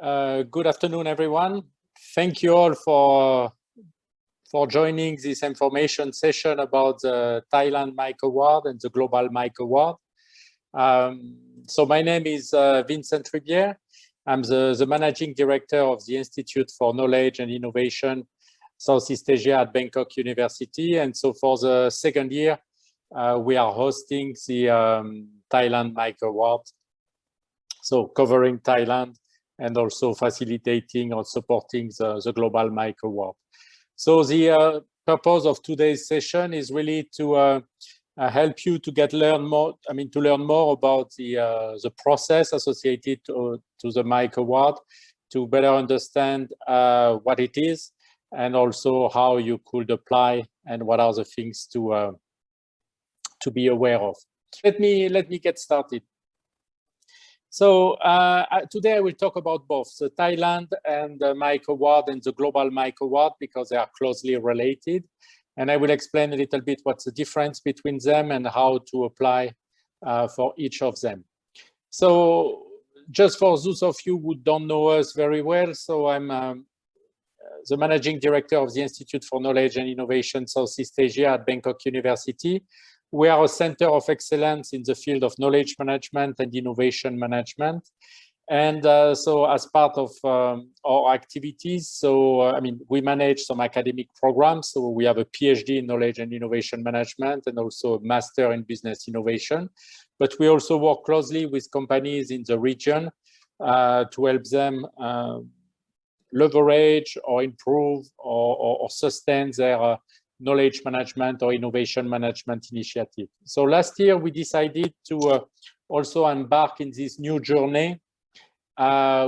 Good afternoon, everyone. Thank you all for joining this information session about the Thailand Mike Award and the Global Mike Award. So my name is Vincent Ribiere. I'm the Managing Director of the Institute for Knowledge and Innovation, Southeast Asia at Bangkok University. And so for the second year, we are hosting the Thailand Mike Award. So covering Thailand and also facilitating or supporting the Global Mike Award. So the purpose of today's session is really to help you to learn more about the process associated to the Mike Award, to better understand what it is, and also how you could apply and what are the things to be aware of. Let me get started. So today I will talk about both the Thailand and the Mike Award and the Global Mike Award because they are closely related. And I will explain a little bit what's the difference between them and how to apply for each of them. So just for those of you who don't know us very well, so I'm the Managing Director of the Institute for Knowledge and Innovation, Southeast Asia at Bangkok University. We are a center of excellence in the field of knowledge management and innovation management. And so as part of our activities, so we manage some academic programs. So we have a PhD in knowledge and innovation management and also a master in business innovation. But we also work closely with companies in the region to help them leverage or improve or sustain their knowledge management or innovation management initiative. So last year we decided to also embark in this new journey,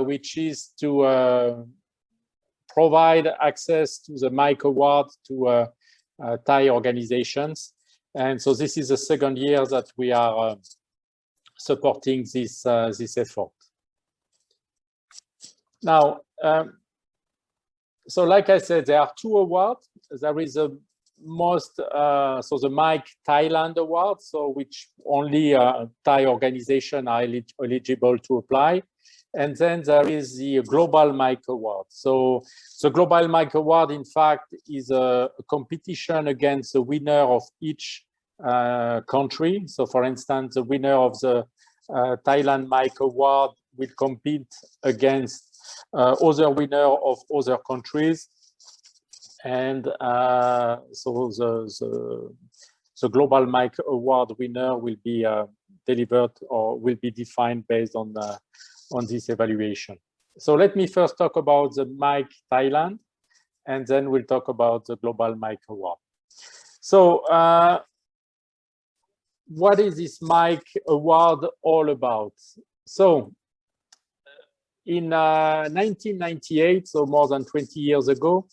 which is to provide access to the Mike Award to Thai organizations. And so this is the second year that we are supporting this effort. Now, so like I said, there are two awards. There is a so the Mike Thailand Award, so which only Thai organizations are eligible to apply. And then there is the Global Mike Award. So the Global Mike Award, in fact, is a competition against the winner of each country. So for instance, the winner of the Thailand Mike Award will compete against other winner of other countries. And so the Global Mike Award winner will be delivered or will be defined based on this evaluation. So let me first talk about the Mike Thailand, and then we'll talk about the Global Mike Award. So what is this Mike Award all about? So in 1998, so more than 20 years ago,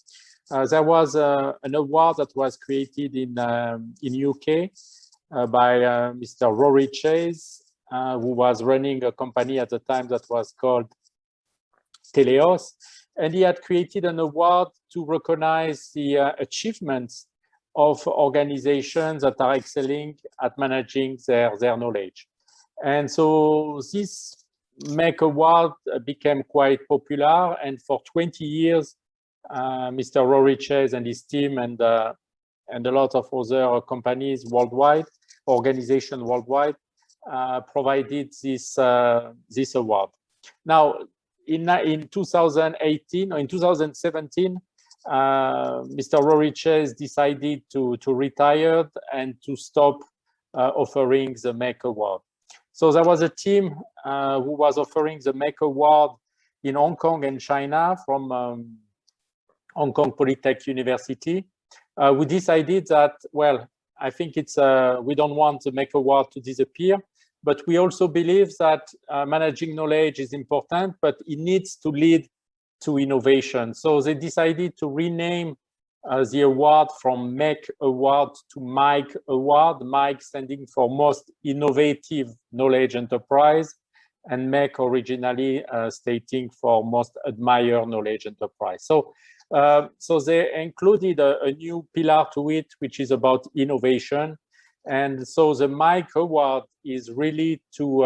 there was an award that was created in UK by Mr. Rory Chase, who was running a company at the time that was called Teleos. And he had created an award to recognize the achievements of organizations that are excelling at managing their knowledge. And so this Mike Award became quite popular. And for 20 years, Mr. Rory Chase and his team and a lot of other companies worldwide, organizations worldwide, provided this award. Now, in 2018 or in 2017, Mr. Rory Chase decided to retire and to stop offering the Mike Award. So there was a team who was offering the Mike Award in Hong Kong and China from Hong Kong Polytech University. We decided that, well, I think it's we don't want the Mike Award to disappear, but we also believe that managing knowledge is important, but it needs to lead to innovation. So they decided to rename the award from Mike Award to Mike Award, Mike standing for Most Innovative Knowledge Enterprise, and Mike originally stating for Most Admired Knowledge Enterprise. So they included a new pillar to it, which is about innovation. And so the Mike Award is really to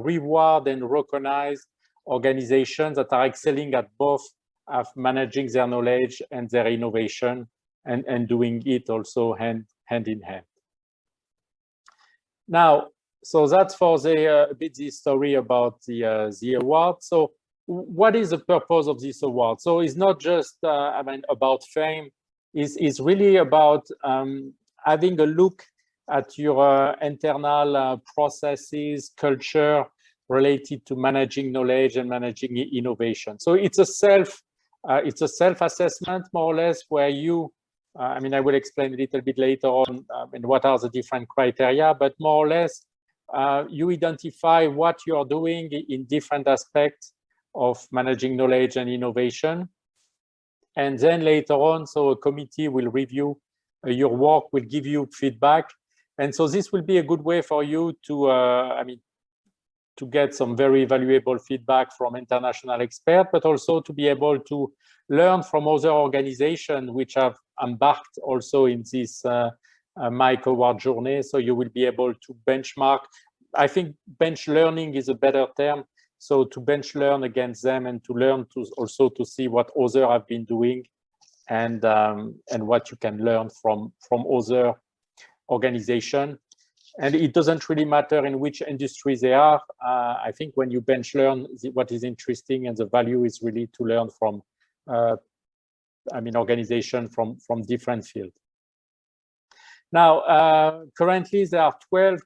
reward and recognize organizations that are excelling at both of managing their knowledge and their innovation, and doing it also hand in hand. Now, so that's for the a bit the story about the award. So what is the purpose of this award? So it's not just I mean, about fame. It's really about having a look at your internal processes, culture related to managing knowledge and managing innovation. So it's a self-assessment, more or less, where you, I mean, I will explain a little bit later on and what are the different criteria, but more or less, you identify what you're doing in different aspects of managing knowledge and innovation. And then later on, so a committee will review your work, will give you feedback. And so this will be a good way for you to, I mean, to get some very valuable feedback from international experts, but also to be able to learn from other organizations which have embarked also in this Mike Award journey. So you will be able to benchmark. I think bench learning is a better term. So to bench learn against them and to learn to also to see what others have been doing and what you can learn from other organizations. And it doesn't really matter in which industry they are. I think when you bench learn, what is interesting and the value is really to learn from, I mean, organizations from different fields. Now, currently there are 12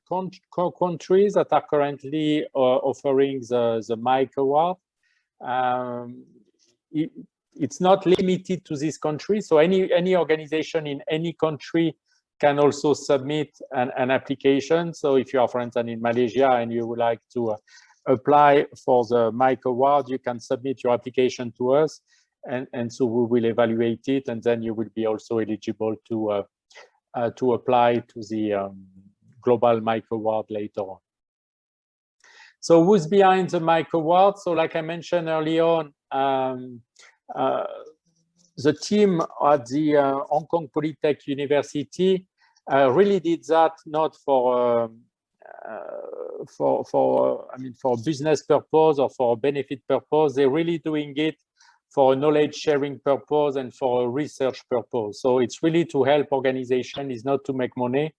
countries that are currently offering the Mike Award. It's not limited to this country. So any organization in any country can also submit an application. So if you are, for instance, in Malaysia and you would like to apply for the Mike Award, you can submit your application to us, and so we will evaluate it, and then you will be also eligible to apply to the Global Mike Award later on. So who's behind the Mike Award? So like I mentioned early on, the team at the Hong Kong Polytech University really did that not for I mean, for business purpose or for benefit purpose. They're really doing it for a knowledge sharing purpose and for a research purpose. So it's really to help organization, is not to make money.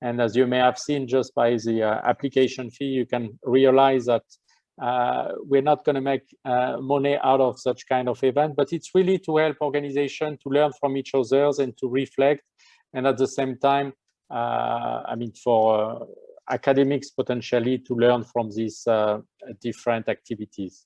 And as you may have seen just by the application fee, you can realize that we're not going to make money out of such kind of event, but it's really to help organizations to learn from each other and to reflect. And at the same time, I mean, for academics potentially to learn from these different activities.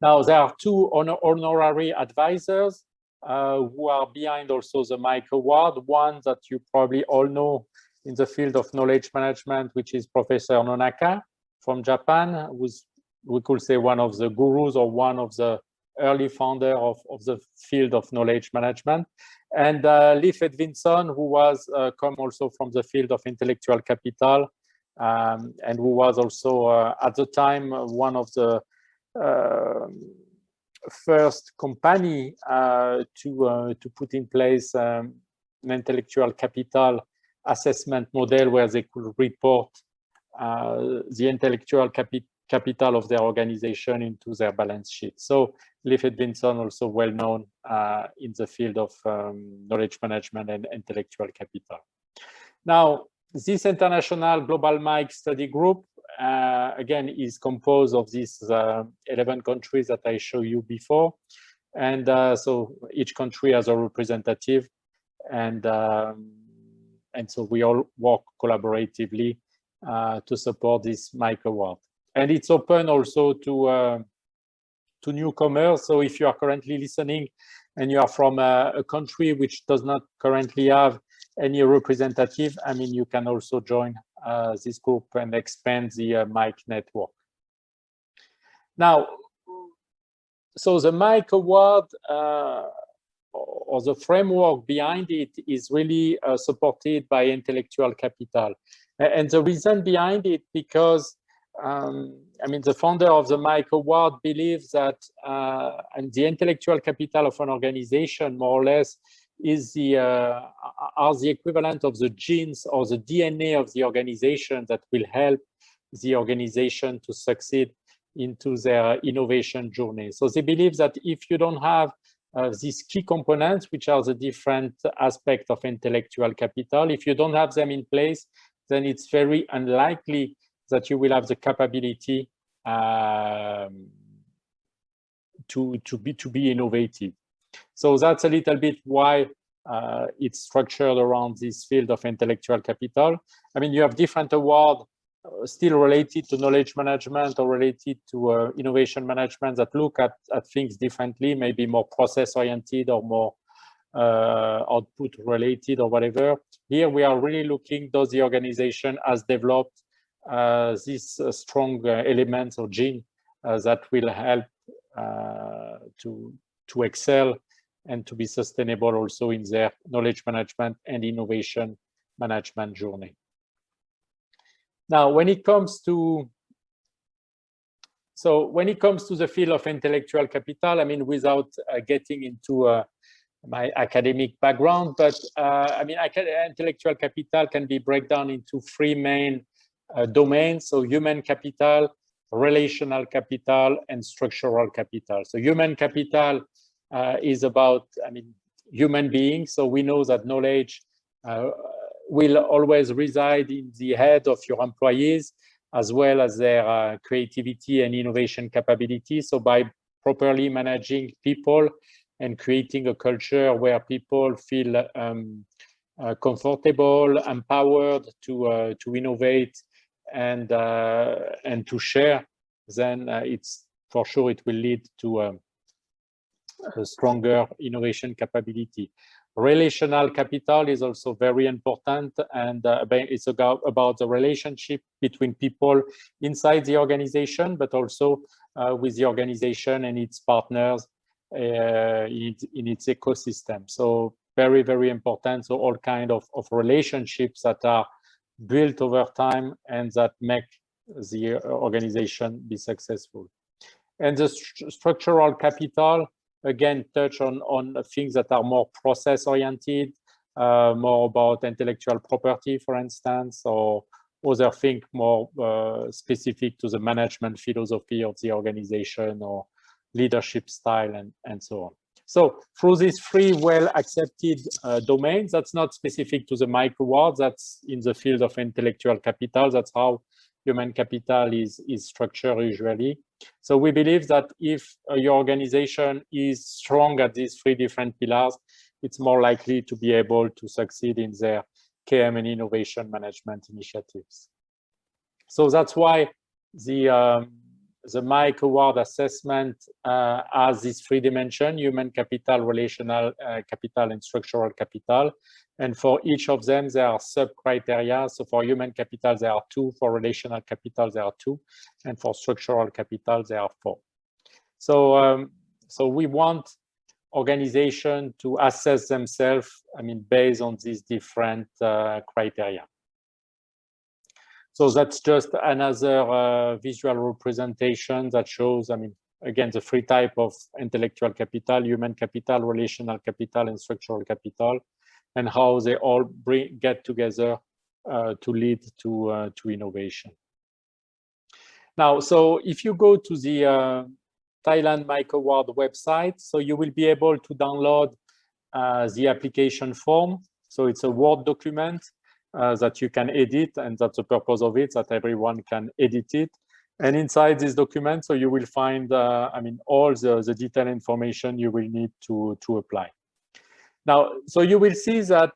Now, there are two honorary advisors who are behind also the Mike Award. One that you probably all know in the field of knowledge management, which is Professor Nonaka from Japan, who's, we could say, one of the gurus or one of the early founder of the field of knowledge management. And Vincent, who was come also from the field of intellectual capital, and who was also at the time one of the first company to put in place an intellectual capital assessment model where they could report the intellectual capital of their organization into their balance sheet. So Vincent also well known in the field of knowledge management and intellectual capital. Now, this international global Mike study group again is composed of these 11 countries that I showed you before, and so each country has a representative, and so we all work collaboratively to support this Mike Award. And it's open also to newcomers. So if you are currently listening and you are from a country which does not currently have any representative, I mean, you can also join this group and expand the Mike network. Now, so the Mike Award or the framework behind it is really supported by intellectual capital. And the reason behind it, because I mean, the founder of the Mike Award believes that and the intellectual capital of an organization, more or less, is are the equivalent of the genes or the DNA of the organization that will help the organization to succeed into their innovation journey. So they believe that if you don't have these key components, which are the different aspects of intellectual capital, if you don't have them in place, then it's very unlikely that you will have the capability to be innovative. So that's a little bit why it's structured around this field of intellectual capital. I mean, you have different awards still related to knowledge management or related to innovation management that look at things differently, maybe more process oriented or more output related or whatever. Here we are really looking, does the organization has developed these strong elements or gene that will help to excel and to be sustainable also in their knowledge management and innovation management journey. Now, when it comes to the field of intellectual capital, I mean, without getting into my academic background, but I mean, intellectual capital can be broken down into three main domains. So human capital, relational capital, and structural capital. So human capital is about, I mean, human beings. So we know that knowledge will always reside in the head of your employees, as well as their creativity and innovation capability. So by properly managing people and creating a culture where people feel comfortable, empowered to innovate and to share, then it's for sure it will lead to a stronger innovation capability. Relational capital is also very important, and it's about the relationship between people inside the organization, but also with the organization and its partners in its ecosystem. So very, very important. So all kind of relationships that are built over time and that make the organization be successful. And the structural capital, again, touch on things that are more process oriented, more about intellectual property, for instance, or other things more specific to the management philosophy of the organization or leadership style and so on. So through these three well-accepted domains, that's not specific to the Mike Award, that's in the field of intellectual capital. That's how human capital is structured usually. So we believe that if your organization is strong at these three different pillars, it's more likely to be able to succeed in their KM and innovation management initiatives. So that's why the Mike Award assessment has this three dimensions: human capital, relational capital, and structural capital. And for each of them, there are sub-criteria. So for human capital, there are 2. For relational capital, there are 2. And for structural capital, there are 4. So, so we want organizations to assess themselves, I mean, based on these different criteria. So that's just another visual representation that shows, I mean, again, the 3 types of intellectual capital: human capital, relational capital, and structural capital, and how they all get together to lead to innovation. Now, so if you go to the Thailand Mike Award website, so you will be able to download the application form. So it's a Word document that you can edit, and that's the purpose of it, that everyone can edit it. And inside this document, so you will find, I mean, all the detailed information you will need to apply. Now, so you will see that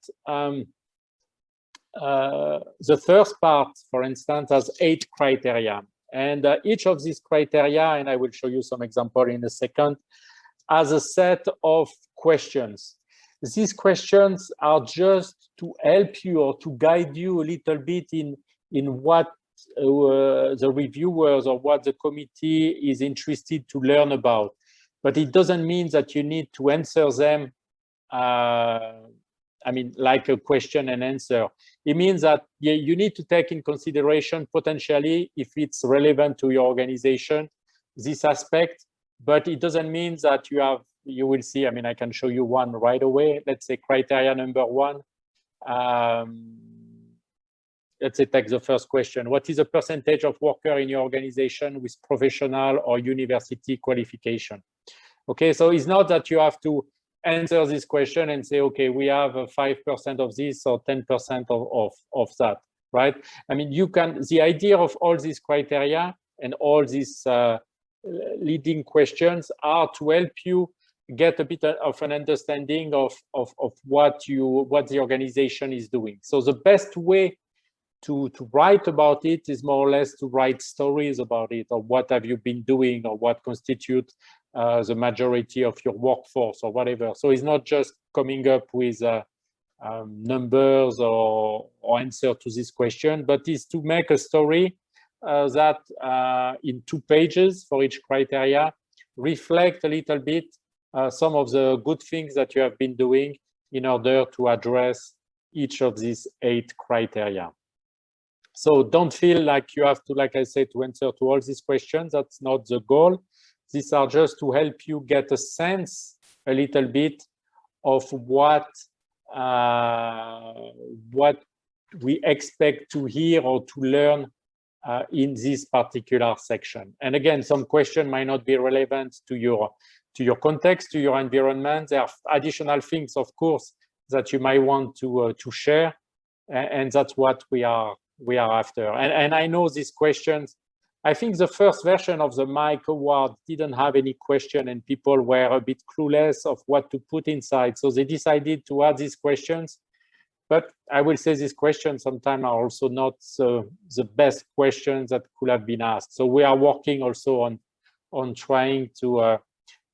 the first part, for instance, has 8 criteria. And each of these criteria, and I will show you some example in a second, has a set of questions. These questions are just to help you or to guide you a little bit in what the reviewers or what the committee is interested to learn about. But it doesn't mean that you need to answer them I mean, like a question and answer. It means that you need to take in consideration potentially, if it's relevant to your organization, this aspect, but it doesn't mean that you will see, I mean, I can show you one right away. Let's say criteria number 1. let's say take the first question. What is the percentage of workers in your organization with professional or university qualification? Okay, so it's not that you have to answer this question and say, okay, we have 5% of this or 10% of that, right? I mean, you can, the idea of all these criteria and all these leading questions are to help you get a bit of an understanding of what the organization is doing. So the best way to write about it is more or less to write stories about it, or what have you been doing, or what constitutes the majority of your workforce, or whatever. So it's not just coming up with numbers or answer to this question, but is to make a story that in 2 pages for each criteria reflect a little bit some of the good things that you have been doing in order to address each of these 8 criteria. So don't feel like you have to, like I said, to answer to all these questions. That's not the goal. These are just to help you get a sense a little bit of what we expect to hear or to learn in this particular section. And again, some question might not be relevant to your context, to your environment. There are additional things, of course, that you might want to share, and that's what we are after. And I know these questions. I think the first version of the Mike Award didn't have any question, and people were a bit clueless of what to put inside. So they decided to add these questions. But I will say these questions sometimes are also not the best questions that could have been asked. So we are working also on trying to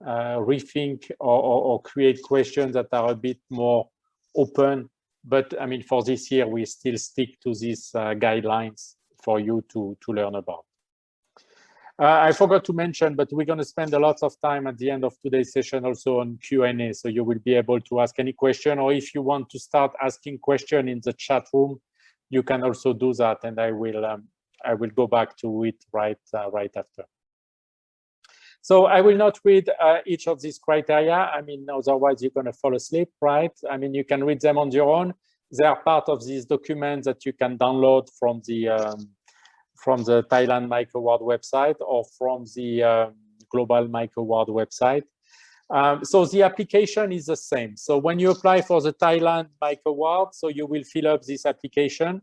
rethink or create questions that are a bit more open. But I mean, for this year, we still stick to these guidelines for you to learn about. I forgot to mention, but we're going to spend a lot of time at the end of today's session also on Q&A. So you will be able to ask any question, or if you want to start asking question in the chat room, you can also do that, and I will go back to it right after. So I will not read each of these criteria. I mean, otherwise you're going to fall asleep, right? I mean, you can read them on your own. They are part of these documents that you can download from the Thailand Mike Award website or from the Global Mike Award website. So the application is the same. So when you apply for the Thailand Mike Award, so you will fill up this application.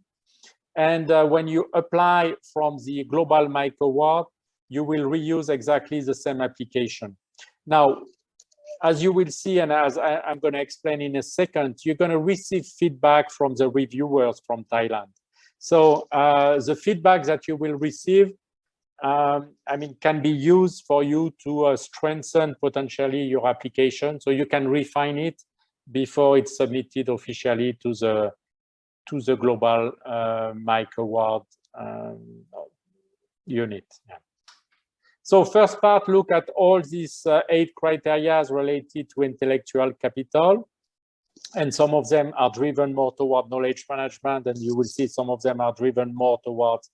And when you apply from the Global Mike Award, you will reuse exactly the same application. Now, as you will see, and as I'm going to explain in a second, you're going to receive feedback from the reviewers from Thailand. So the feedback that you will receive, I mean, can be used for you to strengthen potentially your application. So you can refine it before it's submitted officially to the Global Mike Award unit. Yeah. So first part, look at all these 8 criteria related to intellectual capital. And some of them are driven more toward knowledge management, and you will see some of them are driven more towards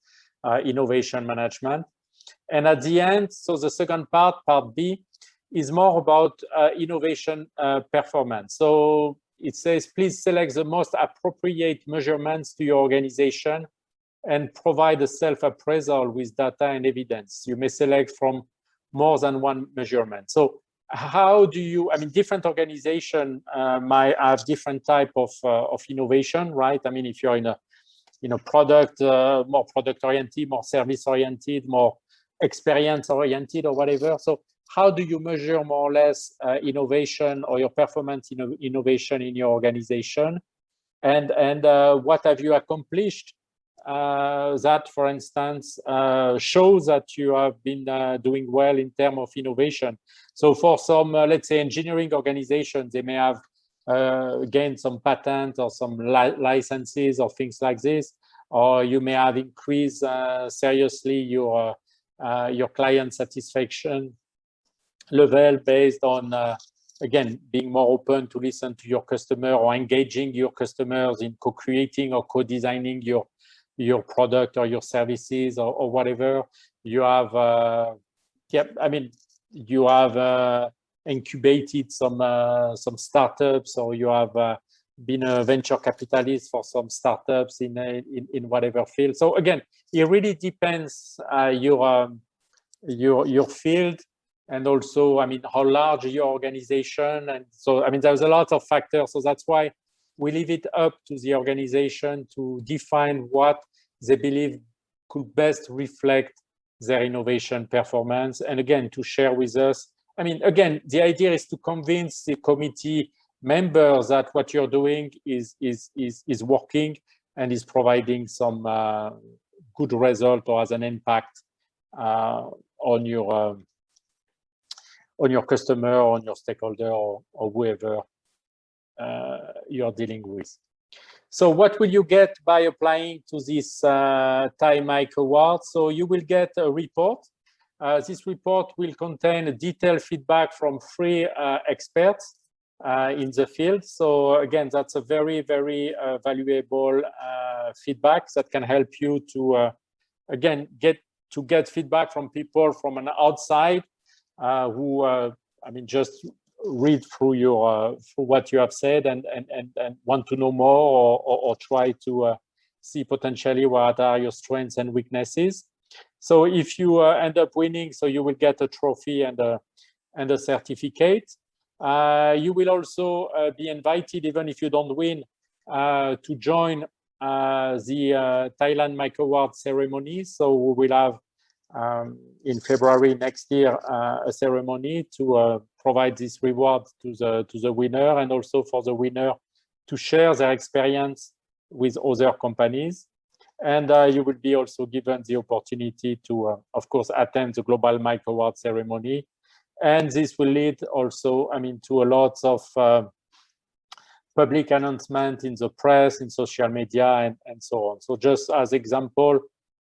innovation management. And at the end, so the second part, part B, is more about innovation performance. So it says, please select the most appropriate measurements to your organization and provide a self-appraisal with data and evidence. You may select from more than one measurement. So how do you, I mean, different organizations might have different type of innovation, right? I mean, if you're in a product, more product-oriented, more service-oriented, more experience-oriented or whatever. So how do you measure more or less innovation or your performance innovation in your organization? And what have you accomplished that, for instance, shows that you have been doing well in terms of innovation? So for some, let's say, engineering organizations, they may have gained some patents or some licenses or things like this, or you may have increased seriously your client satisfaction level based on, again, being more open to listen to your customer or engaging your customers in co-creating or co-designing your product or your services or whatever. You have, yeah, I mean, you have incubated some startups, or you have been a venture capitalist for some startups in whatever field. So again, it really depends your field, and also, I mean, how large your organization. And so, I mean, there's a lot of factors. So that's why we leave it up to the organization to define what they believe could best reflect their innovation performance. And again, to share with us. I mean, again, the idea is to convince the committee members that what you're doing is working and is providing some good result or has an impact on your customer, on your stakeholder, or whoever you're dealing with. So what will you get by applying to this Thai Mike Award? So you will get a report. This report will contain detailed feedback from 3 experts in the field. So again, that's a very, very valuable feedback that can help you to, again, get feedback from people from an outside who, I mean, just read through your through what you have said and want to know more, or try to see potentially what are your strengths and weaknesses. So if you end up winning, so you will get a trophy and a certificate. You will also be invited, even if you don't win, to join the Thailand Mike Award ceremony. So we will have in February next year a ceremony to provide this reward to the winner, and also for the winner to share their experience with other companies. And you will be also given the opportunity to, of course, attend the Global Mike Award ceremony. And this will lead also, I mean, to a lot of public announcement in the press, in social media, and so on. So just as example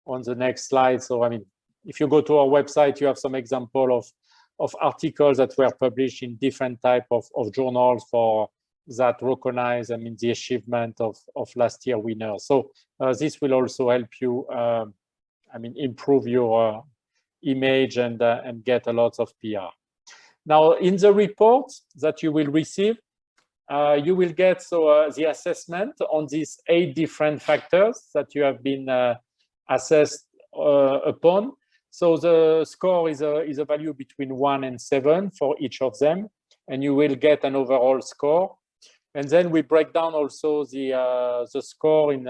on the next slide. So, I mean, if you go to our website, you have some example of articles that were published in different type of journals for that recognize, I mean, the achievement of last year winners. So this will also help you, I mean, improve your image and get a lot of PR. Now, in the report that you will receive, you will get the assessment on these 8 different factors that you have been assessed upon. So the score is a value between 1 and 7 for each of them, and you will get an overall score. And then we break down also the score in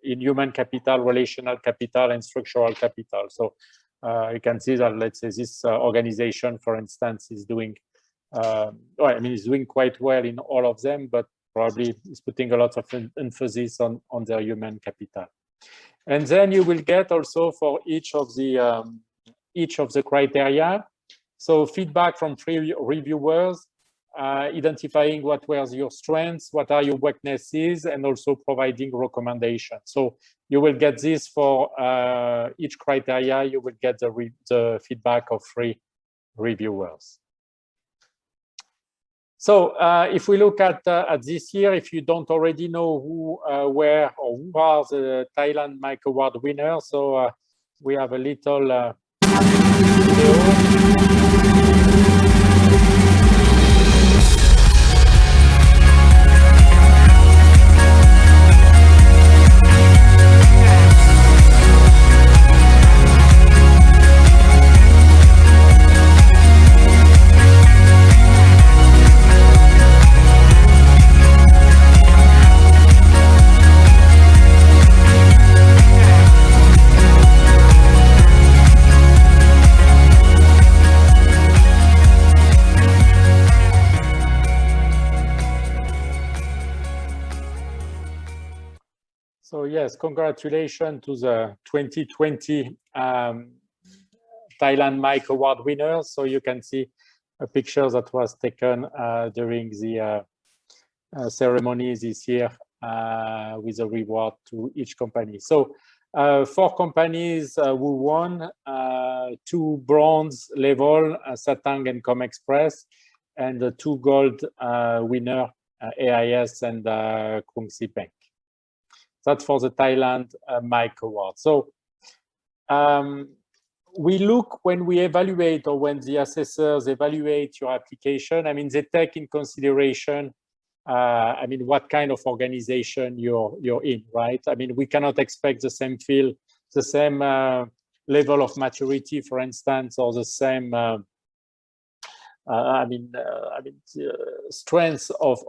human capital, relational capital, and structural capital. So you can see that, let's say, this organization, for instance, is doing, well, I mean, it's doing quite well in all of them, but probably is putting a lot of emphasis on their human capital. And then you will get also for each of the criteria, so feedback from 3 reviewers, identifying what were your strengths, what are your weaknesses, and also providing recommendations. So you will get this for each criteria. You will get the feedback of 3 reviewers. So if we look at this year, if you don't already know who were or who are the Thailand Mike Award winners, so we have a little video. So yes, congratulations to the 2020 Thailand Mike Award winners. So you can see a picture that was taken during the ceremony this year with a reward to each company. So 4 companies who won, 2 bronze level, Satang and ComExpress, and 2 gold winner, AIS and Krungsri Bank. That's for the Thailand Mike Award. So we look, when we evaluate, or when the assessors evaluate your application, I mean, they take in consideration I mean, what kind of organization you're in, right? I mean, we cannot expect the same field, the same level of maturity, for instance, or the same strength of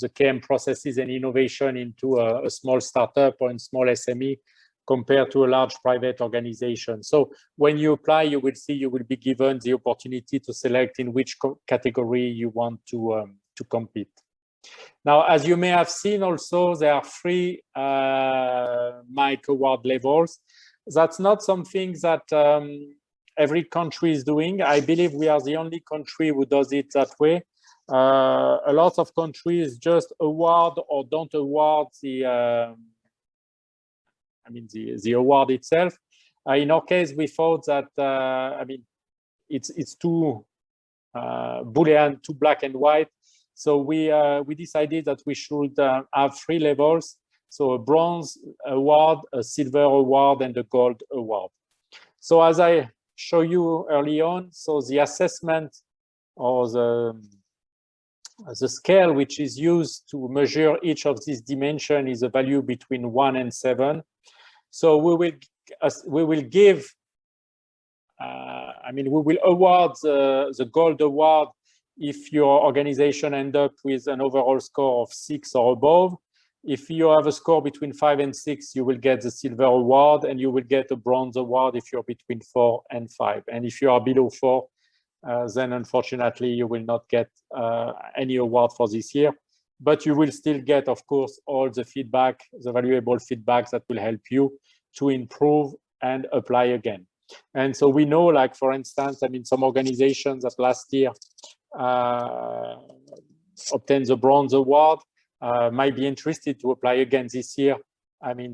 the KM processes and innovation into a small startup or a small SME compared to a large private organization. So when you apply, you will see you will be given the opportunity to select in which category you want to compete. Now, as you may have seen also, there are 3 MIKE award levels. That's not something that every country is doing. I believe we are the only country who does it that way. A lot of countries just award or don't award the award itself. In our case, we thought that it's too Boolean, too black and white. So we decided that we should have 3 levels. So a bronze award, a silver award, and a gold award. So as I show you early on, so the assessment or the scale which is used to measure each of these dimensions is a value between 1 and 7. So we will give, we will award the gold award if your organization ends up with an overall score of 6 or above. If you have a score between 5 and 6, you will get the silver award, and you will get a bronze award if you're between 4 and 5. And if you are below 4, then unfortunately you will not get any award for this year. But you will still get, of course, all the feedback, the valuable feedback that will help you to improve and apply again. And so we know, like, for instance, some organizations that last year obtained the bronze award might be interested to apply again this year,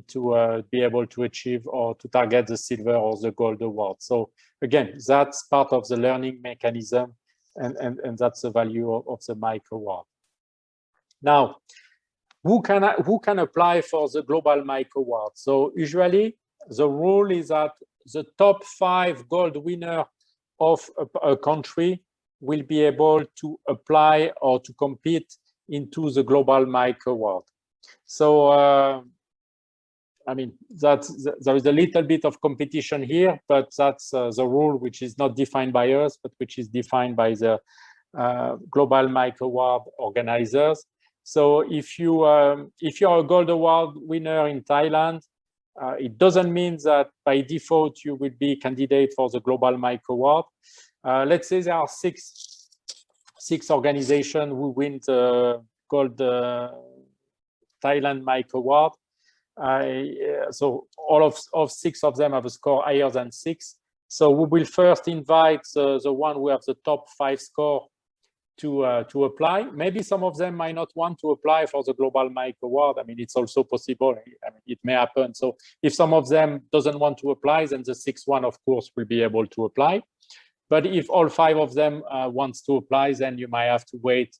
to be able to achieve or to target the silver or the gold award. So again, that's part of the learning mechanism, and that's the value of the MIKE award. Now, who can apply for the global MIKE award? So usually the rule is that the top 5 gold winner of a country will be able to apply or to compete into the global MIKE award. So there is a little bit of competition here, but that's the rule, which is not defined by us, but which is defined by the global MIKE award organizers. So if you're a gold award winner in Thailand, it doesn't mean that by default you will be candidate for the global MIKE award. Let's say there are six organizations who win the gold Thailand MIKE award. So all of 6 of them have a score higher than 6. So we will first invite the one who have the top 5 score to apply. Maybe some of them might not want to apply for the global MIKE award. It's also possible. It may happen. So if some of them doesn't want to apply, then the 6th one, of course, will be able to apply. But if all 5 of them wants to apply, then you might have to wait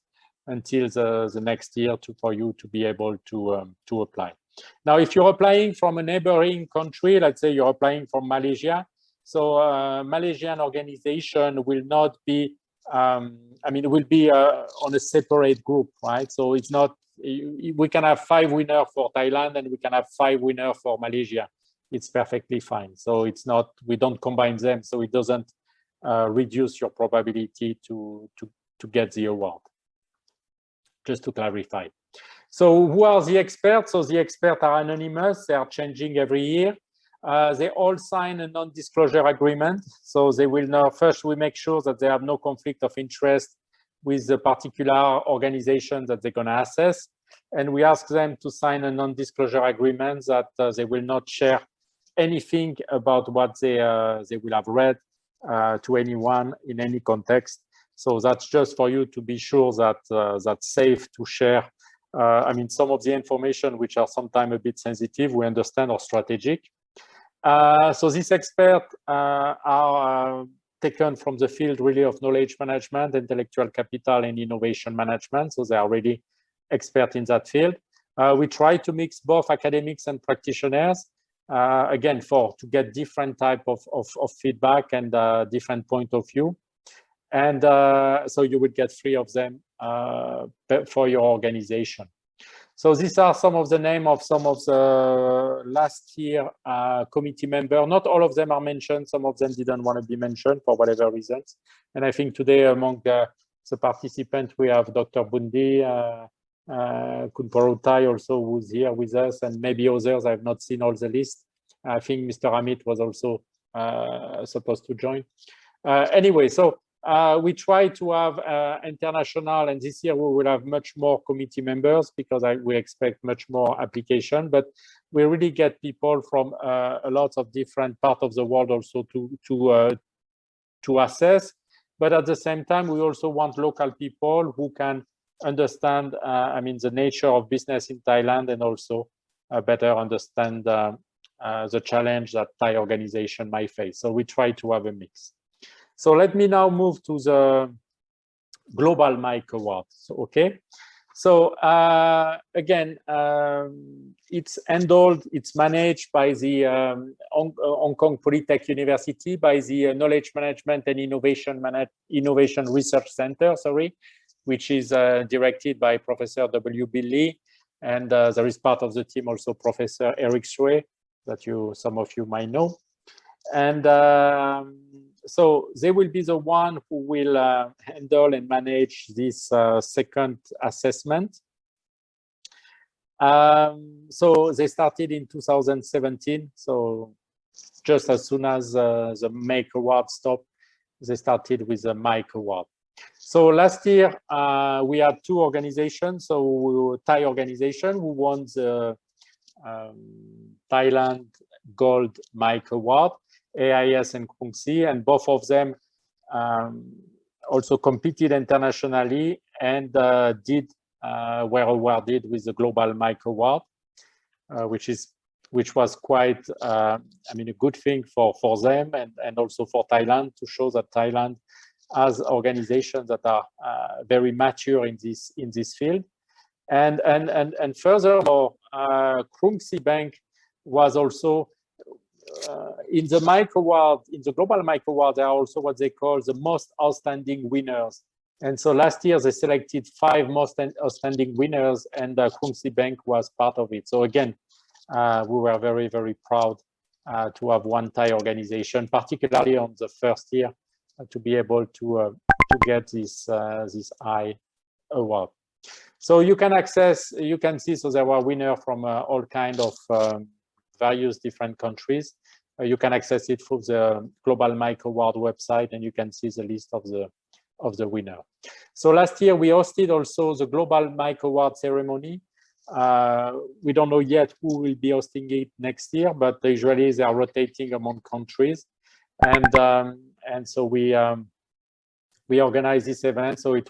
until the next year for you to be able to apply. Now, if you're applying from a neighboring country, let's say you're applying from Malaysia, so Malaysian organization will not be, will be on a separate group, right? So it's not, we can have 5 winners for Thailand and we can have 5 winners for Malaysia. It's perfectly fine. So it's not, we don't combine them, so it doesn't reduce your probability to get the award. Just to clarify. So who are the experts? So the experts are anonymous. They are changing every year. They all sign a non-disclosure agreement. So they will know, first we make sure that they have no conflict of interest with the particular organization that they're going to assess. And we ask them to sign a non-disclosure agreement that they will not share anything about what they will have read to anyone in any context. So that's just for you to be sure that that's safe to share. Some of the information which are sometimes a bit sensitive, we understand, or strategic. So these experts are taken from the field really of knowledge management, intellectual capital, and innovation management. So they are really experts in that field. We try to mix both academics and practitioners, again, to get different type of feedback and different point of view. And so you would get 3 of them for your organization. So these are some of the names of some of the last year committee members. Not all of them are mentioned. Some of them didn't want to be mentioned for whatever reasons. And I think today among the participants, we have Dr. Bundi, Kunporutai also, who's here with us, and maybe others. I've not seen all the list. I think Mr. Amit was also supposed to join. Anyway, so we try to have international, and this year we will have much more committee members because we expect much more application, but we really get people from a lot of different parts of the world also to assess. But at the same time, we also want local people who can understand, I mean, the nature of business in Thailand, and also better understand the challenge that Thai organization might face. So we try to have a mix. So let me now move to the Global MIKE Award. So, okay. So again, it's handled, it's managed by the Hong Kong Polytech University, by the Knowledge Management and Innovation Research Center, sorry, which is directed by Professor W.B. Lee. And there is part of the team also Professor Eric Shui, that some of you might know. And so they will be the one who will handle and manage this second assessment. So they started in 2017. So just as soon as the MIKE Award stopped, they started with the MIKE Award. So last year, we had 2 organizations. So Thai organization who won the Thailand Gold MIKE Award, AIS and IKI-SEA, and both of them also competed internationally and were awarded with the Global MIKE Award, which was quite, I mean, a good thing for them and also for Thailand, to show that Thailand has organizations that are very mature in this field. And furthermore, IKI-SEA Bank was also in the MIKE Award, in the Global MIKE Award, there are also what they call the most outstanding winners. And so last year they selected 5 most outstanding winners, and IKI-SEA Bank was part of it. So again, we were very, very proud to have one Thai organization, particularly on the first year, to be able to get this high award. So you can access, you can see, so there were winners from all kinds of various different countries. You can access it through the Global MIKE Award website, and you can see the list of the winner. So last year we hosted also the Global MIKE Award ceremony. We don't know yet who will be hosting it next year, but usually they are rotating among countries, and so we organized this event. So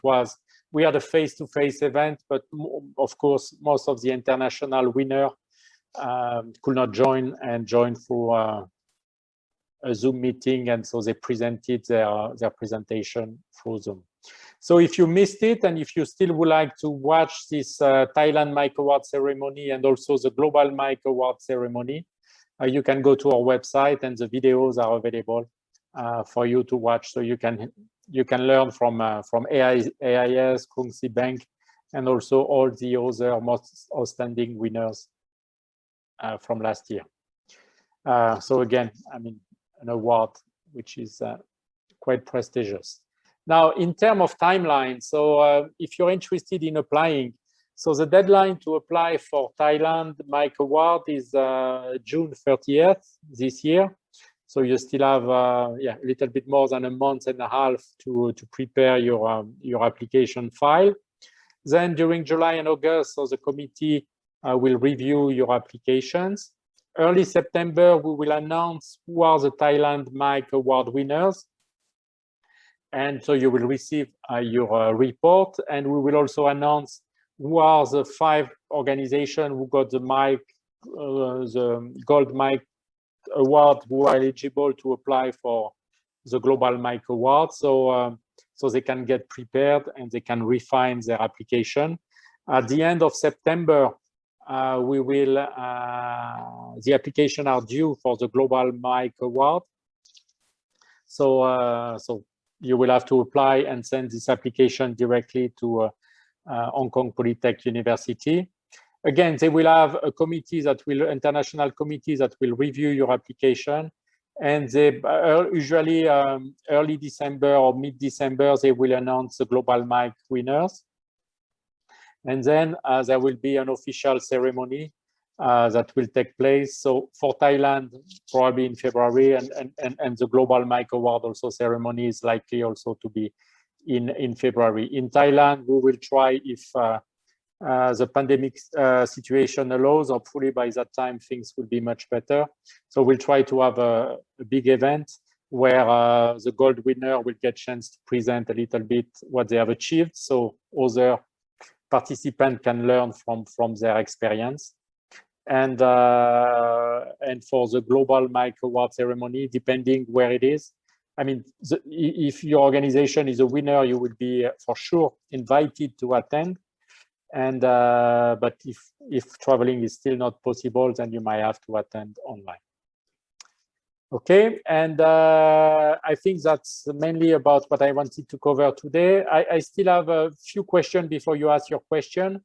we had a face-to-face event, but of course most of the international winners could not join and joined through a Zoom meeting, and so they presented their presentation through Zoom. So if you missed it, and if you still would like to watch this Thailand MIKE Award ceremony and also the Global MIKE Award ceremony, you can go to our website, and the videos are available for you to watch. So you can learn from AIS, IKI-SEA Bank, and also all the other most outstanding winners from last year. So again, I mean, an award which is quite prestigious. Now, in terms of timeline, so if you're interested in applying, so the deadline to apply for Thailand MIKE Award is June 30th this year. So you still have a little bit more than a month and a half to prepare your application file. Then during July and August, so the committee will review your applications. Early September, we will announce who are the Thailand MIKE Award winners. And so you will receive your report, and we will also announce who are the 5 organizations who got the Gold MIKE Award, who are eligible to apply for the Global MIKE Award. So they can get prepared and they can refine their application. At the end of September, the application are due for the Global MIKE Award. So you will have to apply and send this application directly to Hong Kong Polytech University. Again, they will have a committee that will, international committee that will review your application. And they usually early December or mid-December, they will announce the Global Mic winners. And then there will be an official ceremony that will take place. So for Thailand, probably in February, and the Global Mic Award also ceremony is likely also to be in February. In Thailand, we will try, if the pandemic situation allows, hopefully by that time things will be much better. So we'll try to have a big event where the gold winner will get a chance to present a little bit what they have achieved, so other participants can learn from their experience. And for the Global Mic Award ceremony, depending where it is, I mean, if your organization is a winner, you will be for sure invited to attend. And but if traveling is still not possible, then you might have to attend online. Okay, and I think that's mainly about what I wanted to cover today. I still have a few questions before you ask your question.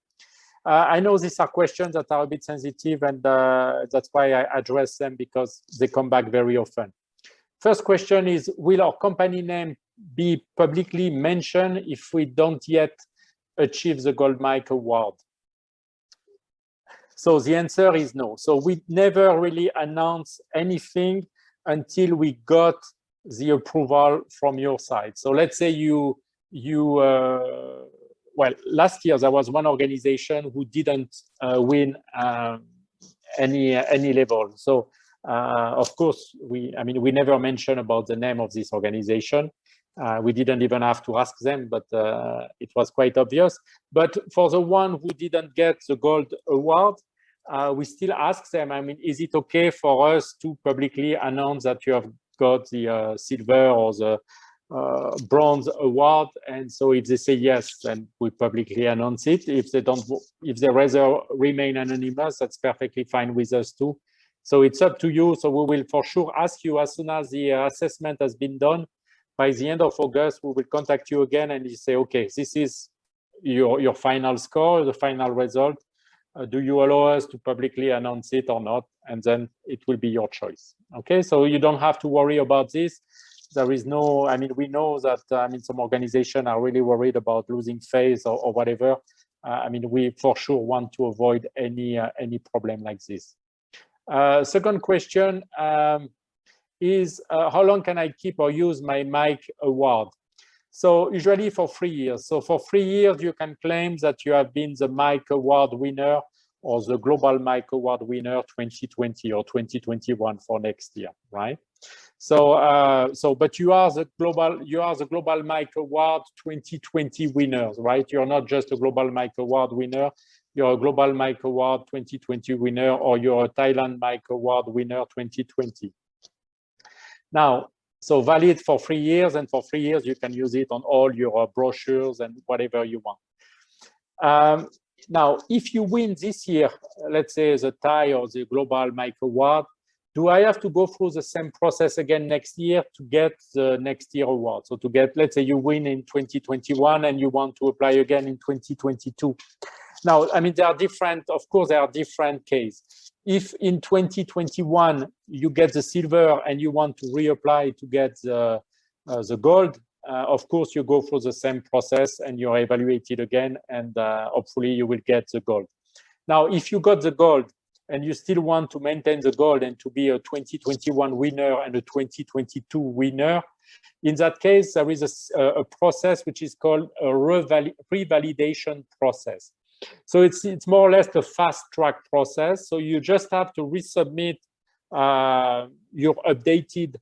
I know these are questions that are a bit sensitive, and that's why I address them, because they come back very often. First question is, will our company name be publicly mentioned if we don't yet achieve the Gold Mic Award? So the answer is no. So we never really announce anything until we got the approval from your side. So let's say well, last year there was one organization who didn't win any level. So of course, we never mention about the name of this organization. We didn't even have to ask them, but it was quite obvious. But for the one who didn't get the gold award, we still ask them, I mean, is it okay for us to publicly announce that you have got the silver or the bronze award? And so if they say yes, then we publicly announce it. If they don't, if they rather remain anonymous, that's perfectly fine with us too. So it's up to you. So we will for sure ask you as soon as the assessment has been done. By the end of August, we will contact you again and you say, okay, this is your final score, the final result. Do you allow us to publicly announce it or not? And then it will be your choice. Okay, so you don't have to worry about this. There is no, I mean, we know that, some organizations are really worried about losing face or whatever. We for sure want to avoid any problem like this. Second question is, how long can I keep or use my mic award? So usually for 3 years. So for 3 years, you can claim that you have been the Mic Award winner or the Global Mic Award winner 2020 or 2021 for next year, right? So, but you are the Global Mic Award 2020 winners, right? You're not just a Global Mic Award winner. You're a Global Mic Award 2020 winner, or you're a Thailand Mic Award winner 2020. Now, so valid for 3 years, and for 3 years, you can use it on all your brochures and whatever you want. Now, if you win this year, let's say the Thai or the Global Mic Award, do I have to go through the same process again next year to get the next year award? So to get, let's say you win in 2021 and you want to apply again in 2022. Now, there are different, of course, there are different cases. If in 2021 you get the silver and you want to reapply to get the gold, of course you go through the same process and you're evaluated again, and hopefully you will get the gold. Now, if you got the gold and you still want to maintain the gold and to be a 2021 winner and a 2022 winner, in that case, there is a process which is called a revalidation process. So it's more or less a fast track process. So you just have to resubmit your updated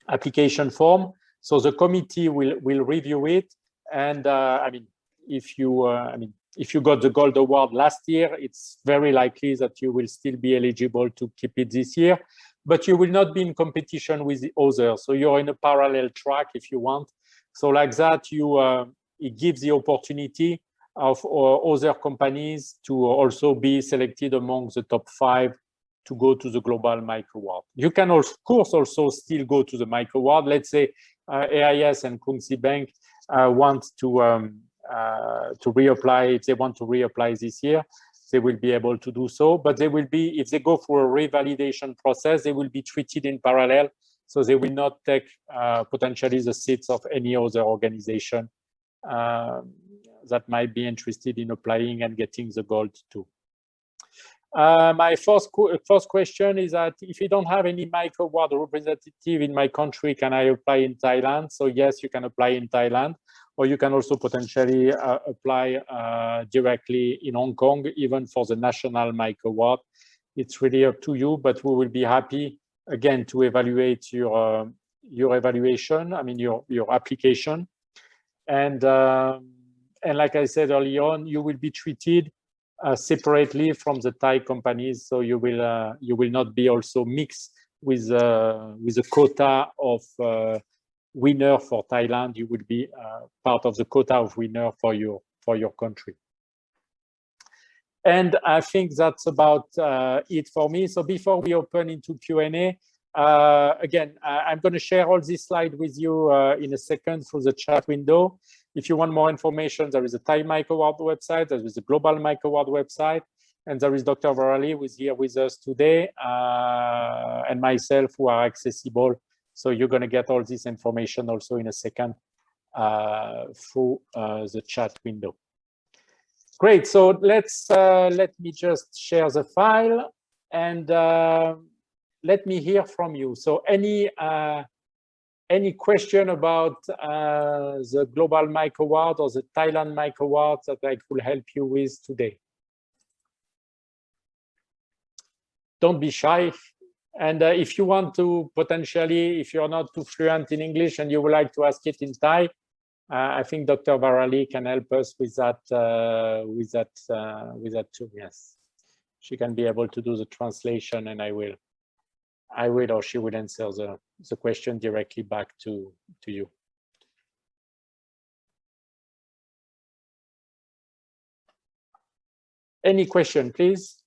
application form. So the committee will review it. And if you got the gold award last year, it's very likely that you will still be eligible to keep it this year, but you will not be in competition with the others. So you're in a parallel track if you want. So like that, it gives the opportunity of other companies to also be selected among the top 5 go to the global micro award. You can of course also still go to the micro award. Let's say AIS and Krungsri Bank want to reapply. If they want to reapply this year, they will be able to do so. But they will be, if they go for a revalidation process, they will be treated in parallel. So they will not take potentially the seats of any other organization that might be interested in applying and getting the gold too. My first question is that if you don't have any micro award representative in my country, can I apply in Thailand? So yes, you can apply in Thailand, or you can also potentially apply directly in Hong Kong, even for the national micro award. It's really up to you, but we will be happy again to evaluate your evaluation. I mean your application, and like I said early on, you will be treated separately from the Thai companies, so you will not be also mixed with a quota of winner for Thailand. You will be part of the quota of winner for your country. And I think that's about it for me. So before we open into Q&A, again, I'm going to share all this slide with you in a second through the chat window. If you want more information, there is a Thai Micro Award website, there is a Global Micro Award website, and there is Dr. Varali, who is here with us today, and myself, who are accessible. So you're going to get all this information also in a second through the chat window. Great. So let me just share the file, and let me hear from you. So any question about the Global Micro Award or the Thailand Micro Award that I could help you with today? Don't be shy. And if you want to potentially, if you're not too fluent in English and you would like to ask it in Thai, I think Dr. Varali can help us with that too. Yes, she can be able to do the translation, and I will or she will answer the question directly back to you. Any question, please?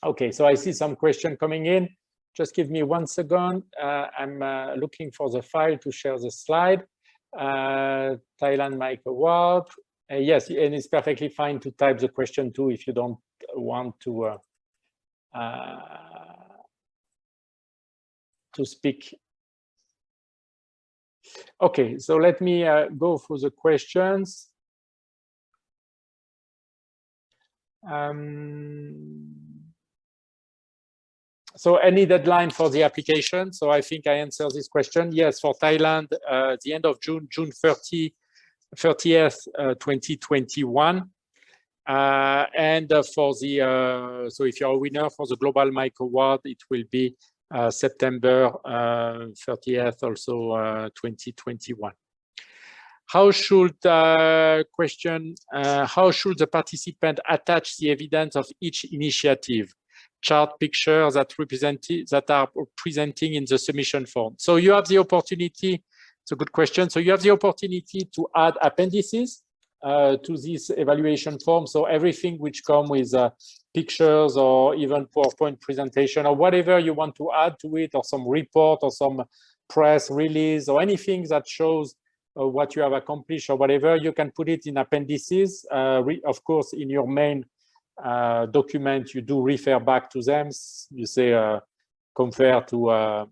Okay, so I see some question coming in. Just give me 1 second. I'm looking for the file to share the slide. Thailand Micro Award. Yes, and it's perfectly fine to type the question too if you don't want to speak. Okay, so let me go through the questions. So any deadline for the application? So I think I answered this question. Yes, for Thailand, the end of June 30th, 2021. And for the, so if you're a winner for the Global Micro Award, it will be September 30th, also 2021. How should how should the participant attach the evidence of each initiative? Chart pictures that are presenting in the submission form. So you have the opportunity. It's a good question. So you have the opportunity to add appendices to this evaluation form. So everything which come with pictures or even PowerPoint presentation or whatever you want to add to it, or some report or some press release or anything that shows what you have accomplished or whatever, you can put it in appendices. Of course, in your main document, you do refer back to them. You say compare to our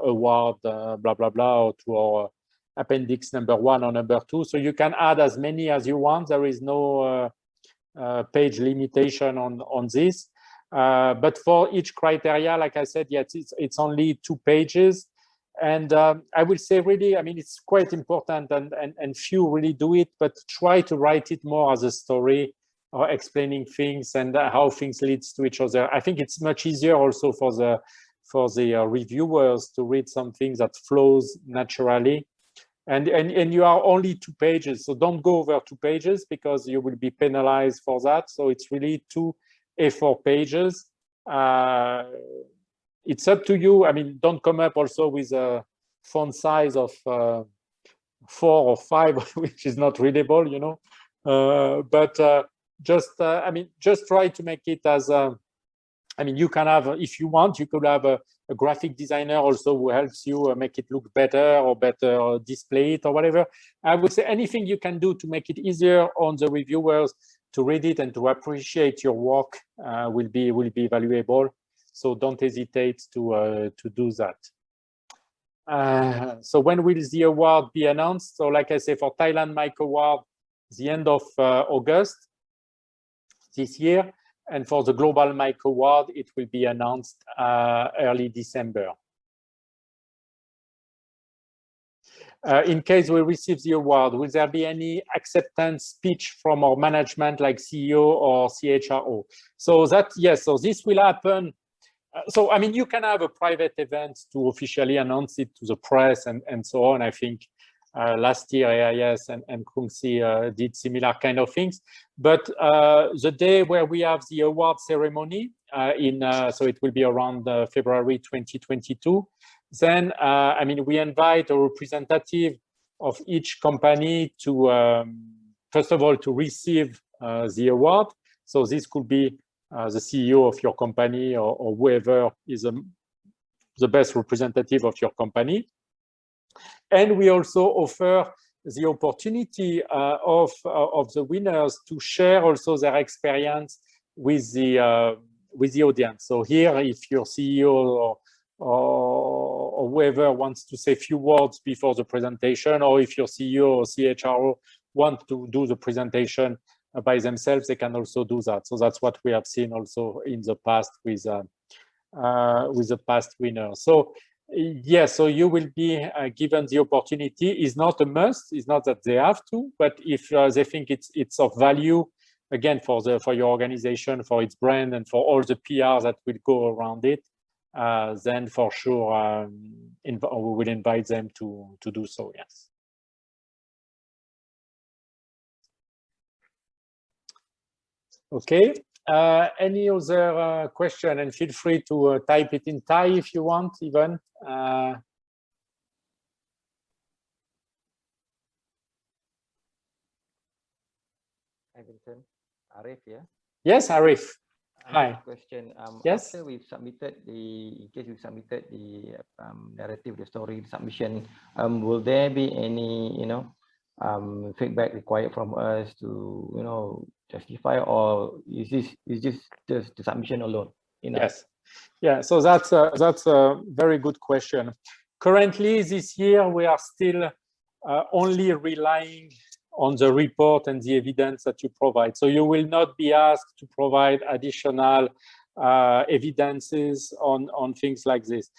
award, blah blah blah, or to our appendix number 1 or number 2. So you can add as many as you want. There is no page limitation on this. But for each criteria, like I said, yes, it's only 2 pages. And I will say really, I mean, it's quite important, and few really do it, but try to write it more as a story, or explaining things and how things leads to each other. I think it's much easier also for the reviewers to read something that flows naturally. And you are only 2 pages, so don't go over 2 pages because you will be penalized for that. So it's really 2 A4 pages. It's up to you. I mean, don't come up also with a font size of 4 or 5, which is not readable, you know. But just, I mean, just try to make it as I mean, you can have, if you want, you could have a graphic designer also who helps you make it look better or better display it or whatever. I would say anything you can do to make it easier on the reviewers to read it and to appreciate your work will be valuable. So don't hesitate to do that. So when will the award be announced? So like I say, for Thailand Mic Award, the end of August this year. And for the Global Mic Award, it will be announced early December. In case we receive the award, will there be any acceptance speech from our management, like CEO or CHRO? So that, yes, so this will happen. So, I mean, you can have a private event to officially announce it to the press and so on. I think last year, AIS and Krungsi did similar kind of things. But the day where we have the award ceremony, so it will be around February 2022, then, I mean, we invite a representative of each company to, first of all, to receive the award. So this could be the CEO of your company or whoever is the best representative of your company. And we also offer the opportunity of the winners to share also their experience with the audience. So here, if your CEO or whoever wants to say a few words before the presentation, or if your CEO or CHRO want to do the presentation by themselves, they can also do that. So that's what we have seen also in the past with the past winners. So yes, so you will be given the opportunity. It's not a must. It's not that they have to, but if they think it's of value, again, for your organization, for its brand, and for all the PR that will go around it, then for sure we will invite them to do so. Yes. Okay. Any other question? And feel free to type it in Thai if you want, even. Hi, Vincent. Arif, yeah? Yes, Arif. Hi. Question. Yes. After we've submitted in case we submitted the narrative, the story submission, will there be any, feedback required from us to, justify, or is this just the submission alone? Yes. Yeah. So that's a very good question. Currently, this year we are still only relying on the report and the evidence that you provide. So you will not be asked to provide additional evidences on things like this.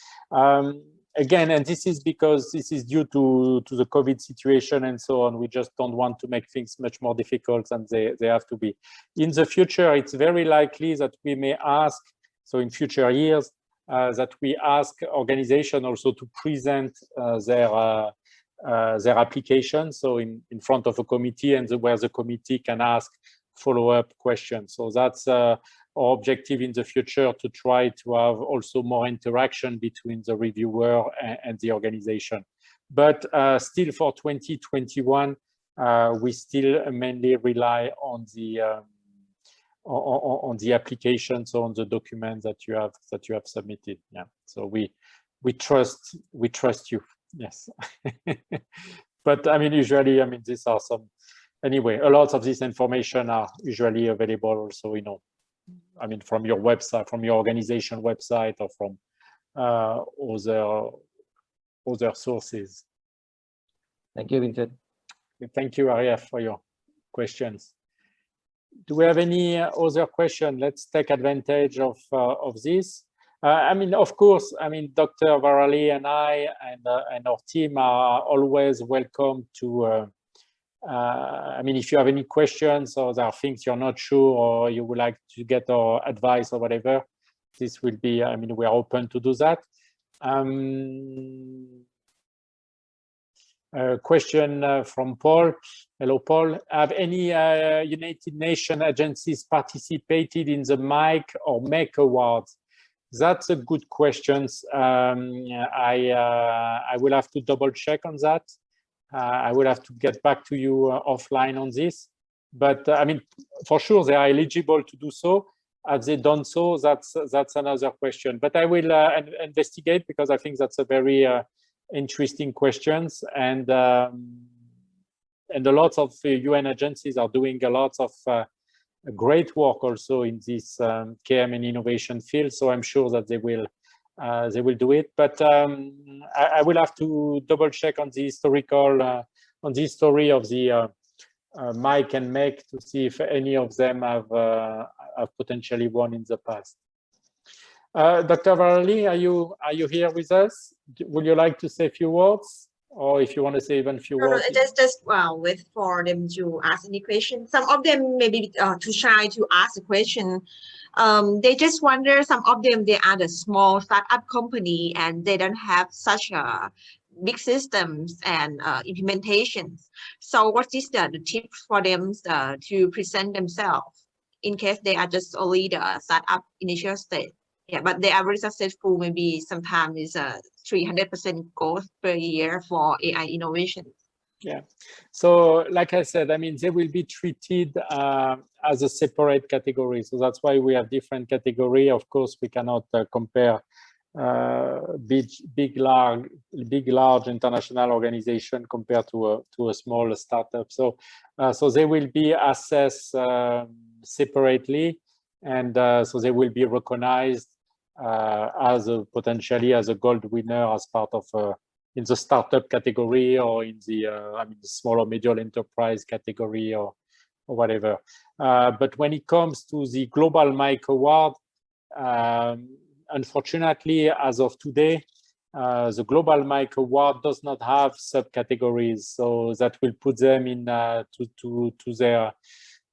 Again, and this is because this is due to the COVID situation and so on. We just don't want to make things much more difficult than they have to be. In the future, it's very likely that we may ask, so in future years, that we ask organizations also to present their application, so in front of a committee, and where the committee can ask follow-up questions. So that's our objective in the future, to try to have also more interaction between the reviewer and the organization. But still for 2021, we still mainly rely on the application, so on the document that you have submitted. Yeah. So we trust you. Yes. But I mean, usually, I mean, these are some, anyway, a lot of this information are usually available also, I mean, from your website, from your organization website, or from other sources. Thank you, Vincent. Thank you, Arif, for your questions. Do we have any other question? Let's take advantage of this. I mean, of course, I mean, Dr. Varali and I and our team are always welcome to, I mean, if you have any questions or there are things you're not sure or you would like to get our advice or whatever, this will be, I mean, we are open to do that. A question from Paul. Hello, Paul. Have any United Nations agencies participated in the MIC or MEC Awards? That's a good question. I will have to double check on that. I will have to get back to you offline on this. But I mean, for sure, they are eligible to do so. Have they done so? That's another question. But I will investigate, because I think that's a very interesting questions, and a lot of UN agencies are doing a lot of great work also in this KM and innovation field. So I'm sure that they will do it. But I will have to double check on the historical on the story of the Mike and Meg to see if any of them have potentially won in the past. Dr. Varali, are you here with us? Would you like to say a few words, or if you want to say even a few words? Just wait for them to ask any question. Some of them maybe too shy to ask a question. They just wonder. Some of them, they are the small startup company and they don't have such a big systems and implementations. So what is the tip for them to present themselves in case they are just only the startup initial stage? Yeah, but they are very successful. Maybe sometimes it's 300% growth per year for AI innovation. Yeah. So like I said, I mean, they will be treated as a separate category. So that's why we have different category. Of course, we cannot compare big large international organization compared to a small startup. So so they will be assessed separately, and so they will be recognized as potentially as a gold winner as part of in the startup category, or in the I mean, the small or medium enterprise category, or whatever. But when it comes to the Global Mike Award, unfortunately, as of today, the Global Mike Award does not have subcategories, so that will put them in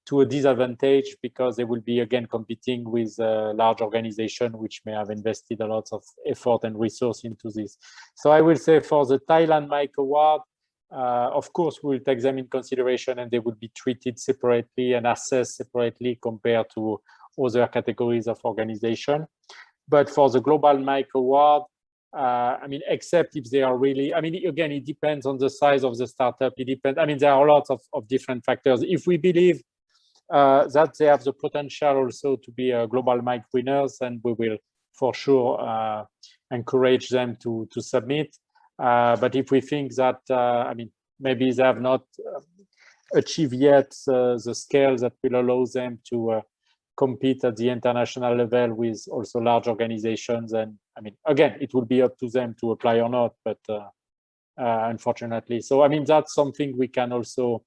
to a disadvantage, because they will be again competing with a large organization which may have invested a lot of effort and resource into this. So I will say for the Thailand Mike Award, of course, we'll take them in consideration, and they will be treated separately and assessed separately compared to other categories of organization. But for the Global Mike Award, I mean, except if they are really, I mean, again, it depends on the size of the startup. It depends. I mean, there are lots of different factors. If we believe that they have the potential also to be global Mike winners, and we will for sure encourage them to submit. But if we think that, I mean, maybe they have not achieved yet the scale that will allow them to compete at the international level with also large organizations, and I mean, again, it will be up to them to apply or not, but unfortunately. So, I mean, that's something we can also,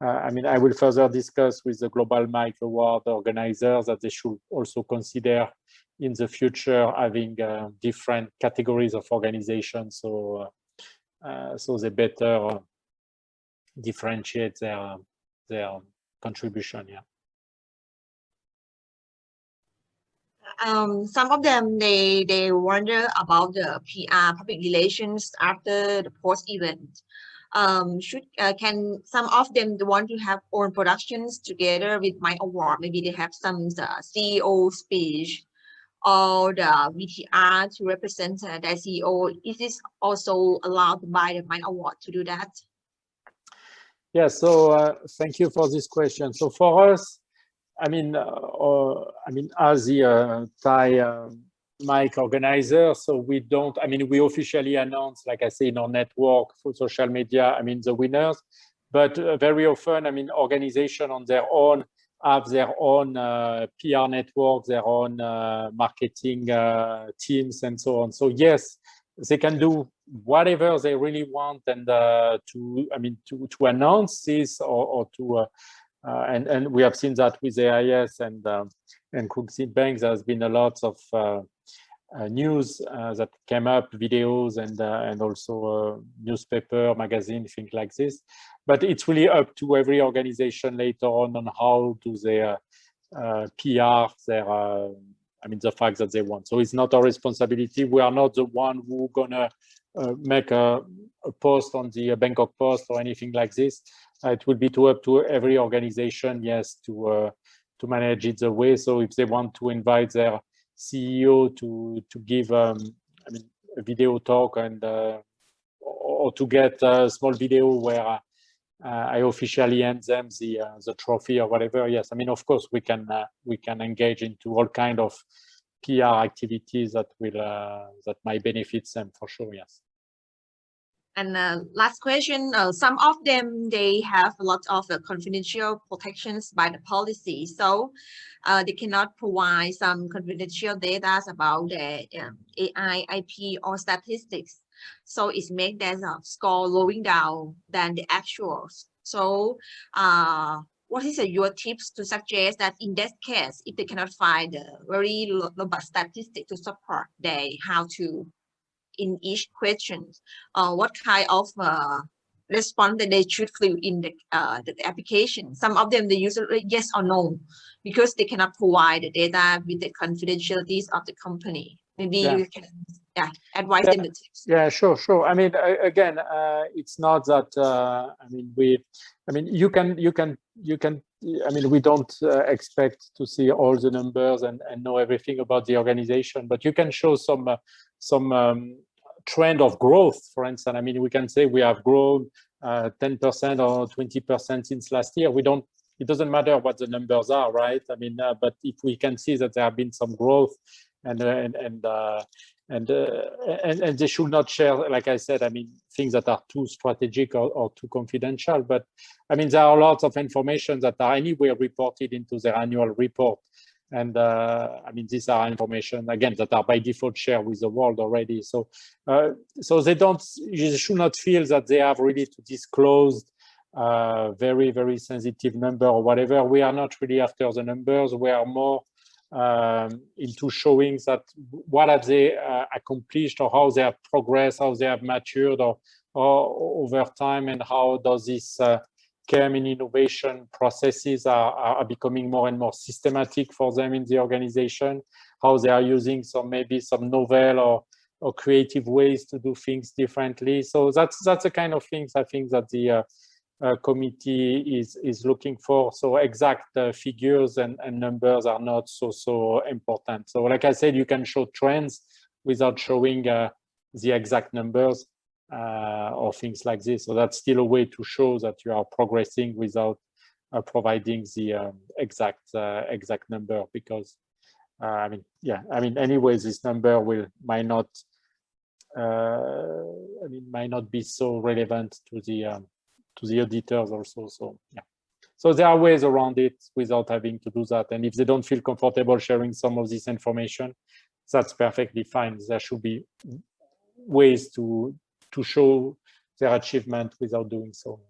I mean, I will further discuss with the Global Mike Award organizers that they should also consider in the future having different categories of organizations, so so they better differentiate their contribution. Yeah. Some of them, they wonder about the PR, public relations, after the post event. Can some of them want to have own productions together with my award? Maybe they have some CEO speech or the VTR to represent their CEO. Is this also allowed by the my award to do that? Yeah. So thank you for this question. So for us, I mean, as the Thai Mike organizer, so we don't, I mean, we officially announce, like I say, in our network for social media, I mean, the winners, but very often, I mean, organization on their own have their own PR network, their own marketing teams, and so on. So yes, they can do whatever they really want, and to announce this, or to and we have seen that with AIS and Cook Seed Bank. There's been a lot of news that came up, videos, and also newspaper, magazine, things like this. But it's really up to every organization later on how do they PR their, I mean, the fact that they want. So it's not our responsibility. We are not the one who gonna make a post on the Bangkok Post or anything like this. It will be up to every organization, yes, to manage it the way. So if they want to invite their CEO to give I mean, a video talk, and or to get a small video where I officially hand them the trophy or whatever. Yes, I mean, of course, we can engage into all kind of PR activities that might benefit them for sure. Yes. And last question, some of them, they have a lot of confidential protections by the policy. So they cannot provide some confidential data about the AI, IP, or statistics. So it makes their score lowering down than the actuals. So what is your tips to suggest that in that case, if they cannot find a very robust statistic to support how to in each question, what kind of response that they should fill in the application? Some of them, they use yes or no because they cannot provide the data with the confidentialities of the company. Maybe you can advise them the tips. Yeah, sure. I mean, again, it's not that. You can. I mean, we don't expect to see all the numbers and know everything about the organization, but you can show some trend of growth. For instance, I mean, we can say we have grown 10% or 20% since last year. We don't. It doesn't matter what the numbers are, right? I mean, but if we can see that there have been some growth, and they should not share, like I said, I mean, things that are too strategic or too confidential. But I mean, there are lots of information that are anyway reported into their annual report. And I mean, these are information, again, that are by default shared with the world already. So they don't, you should not feel that they have really to disclose very, very sensitive number or whatever. We are not really after the numbers. We are more into showing that what have they accomplished, or how they have progressed, how they have matured, or over time, and how does this care in innovation processes are becoming more and more systematic for them in the organization, how they are using maybe some novel or creative ways to do things differently. So that's the kind of things I think that the committee is looking for. So exact figures and numbers are not so important. So like I said, you can show trends without showing the exact numbers or things like this. So that's still a way to show that you are progressing without providing the exact number, because I mean, yeah, I mean, anyways, this number might not be so relevant to the auditors also. So yeah, so there are ways around it without having to do that. And if they don't feel comfortable sharing some of this information, that's perfectly fine. There should be ways to show their achievement without doing so.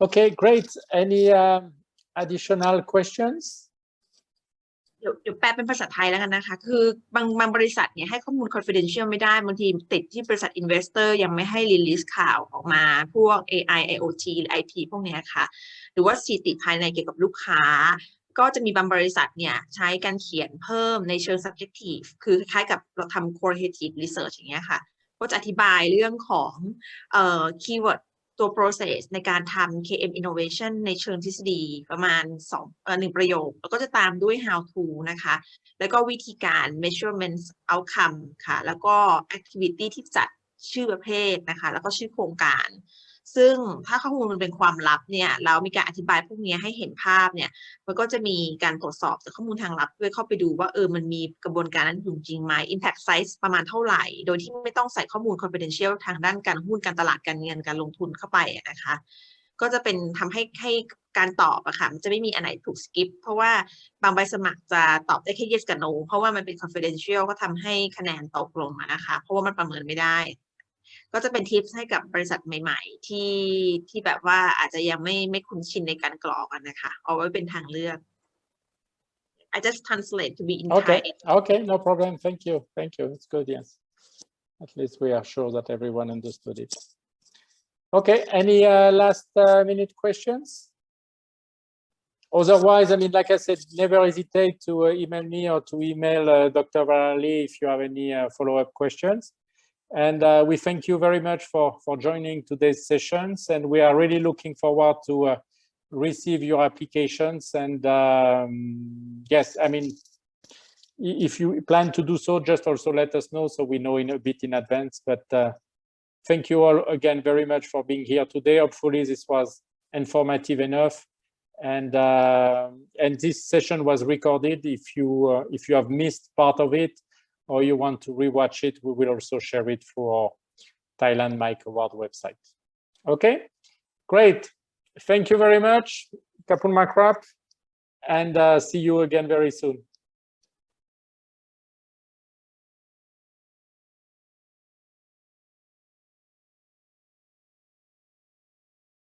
Okay, great. Any additional questions? เดี๋ยวแปลเป็นภาษาไทยแล้วกันนะคะคือบางบริษัทเนี่ยให้ข้อมูล confidential ไม่ได้บางทีติดที่บริษัท investor ยังไม่ให้ release ข่าวออกมาพวก AI IoT หรือ IP พวกนี้ค่ะหรือว่าสถิติภายในเกี่ยวกับลูกค้าก็จะมีบางบริษัทเนี่ยใช้การเขียนเพิ่มในเชิง subjective คือคล้ายๆกับเราทำ qualitative research อย่างเงี้ยค่ะก็จะอธิบายเรื่องของkeyword ตัว process ในการทำ KM innovation ในเชิงทฤษฎีประมาณ1 ประโยคแล้วก็จะตามด้วย how to นะคะแล้วก็วิธีการ measurement outcome ค่ะแล้วก็ activity ที่จัดชื่อประเภทนะคะแล้วก็ชื่อโครงการซึ่งถ้าข้อมูลมันเป็นความลับเนี่ยแล้วมีการอธิบายพวกนี้ให้เห็นภาพเนี่ยมันก็จะมีการตรวจสอบจากข้อมูลทางลับด้วยเข้าไปดูว่ามันมีกระบวนการนั้นอยู่จริงไหม impact size ประมาณเท่าไหร่โดยที่ไม่ต้องใส่ข้อมูล confidential ทางด้านการหุ้นการตลาดการเงินการลงทุนเข้าไปนะคะก็จะเป็นทำให้การตอบอะค่ะมันจะไม่มีอันไหนถูก skip เพราะว่าบางใบสมัครจะตอบได้แค่ yes กับ no เพราะว่ามันเป็น confidential ก็ทำให้คะแนนตกลงนะคะเพราะว่ามันประเมินไม่ได้ก็จะเป็นทิปให้กับบริษัทใหม่ๆที่แบบว่าอาจจะยังไม่คุ้นชินในการกรอกกันนะคะเอาไว้เป็นทางเลือก I just translate to be in Thai. Okay, no problem. Thank you. It's good. Yes, at least we are sure that everyone understood it. Okay, any last minute questions? Otherwise, I mean, like I said, never hesitate to email me or to email Dr. Varali if you have any follow-up questions. And we thank you very much for joining today's sessions. And we are really looking forward to receive your applications. And yes, I mean, if you plan to do so, just also let us know so we know a bit in advance. But thank you all again very much for being here today. Hopefully this was informative enough. And this session was recorded. If you have missed part of it or you want to rewatch it, we will also share it through our Thailand Mic Award website. Okay, great. Thank you very much, Kapun Makrap, and see you again very soon.